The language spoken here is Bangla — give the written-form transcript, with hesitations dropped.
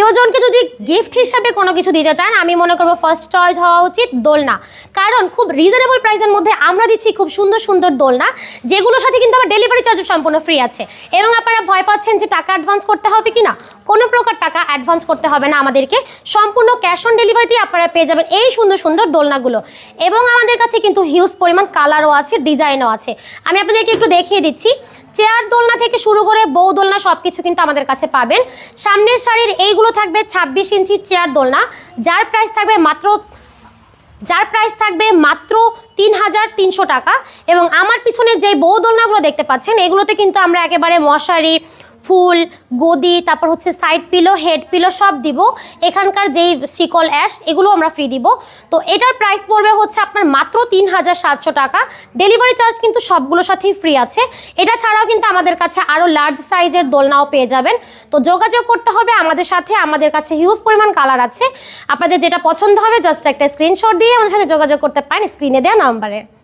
প্রিয়জনকে যদি গিফট হিসাবে কোনো কিছু দিতে চান, আমি মনে করবো ফার্স্ট চয়েস হওয়া উচিত দোলনা। কারণ খুব রিজনেবল প্রাইসের মধ্যে আমরা দিচ্ছি খুব সুন্দর সুন্দর দোলনা, যেগুলোর সাথে কিন্তু আমার ডেলিভারি চার্জ সম্পূর্ণ ফ্রি আছে। এবং আপনারা ভয় পাচ্ছেন যে টাকা অ্যাডভান্স করতে হবে কিনা, কোনো প্রকার টাকা অ্যাডভান্স করতে হবে না আমাদেরকে, সম্পূর্ণ ক্যাশ অন ডেলিভারিতে আপনারা পেয়ে যাবেন এই সুন্দর সুন্দর দোলনাগুলো। এবং আমাদের কাছে কিন্তু হিউজ পরিমাণ কালারও আছে, ডিজাইনও আছে। আমি আপনাদেরকে একটু দেখিয়ে দিচ্ছি। চেয়ার দোলনা থেকে শুরু করে বউ দোলনা সব কিছু কিন্তু আমাদের কাছে পাবেন। সামনের সারির এইগুলো থাকবে 26 ইঞ্চির চেয়ার দোলনা, যার প্রাইস থাকবে মাত্র 3300 টাকা। এবং আমার পিছনে যে বউ দোলনাগুলো দেখতে পাচ্ছেন, এগুলোতে কিন্তু আমরা একেবারে মশারি, ফুল, গদি, তারপর হচ্ছে সাইড পিলো, হেড পিলো সব দিব। এখানকার যেই শিকল অ্যাশ এগুলো আমরা ফ্রি দিব। তো এটার প্রাইস পড়বে হচ্ছে আপনার মাত্র 3700 টাকা। ডেলিভারি চার্জ কিন্তু সবগুলোর সাথেই ফ্রি আছে। এটা ছাড়াও কিন্তু আমাদের কাছে আরও লার্জ সাইজের দোলনাও পেয়ে যাবেন। তো যোগাযোগ করতে হবে আমাদের সাথে, আমাদের কাছে হিউজ পরিমাণ কালার আছে। আপনাদের যেটা পছন্দ হবে জাস্ট একটা স্ক্রিনশট দিয়ে আমাদের সাথে যোগাযোগ করতে পারেন স্ক্রিনে দেওয়া নাম্বারে।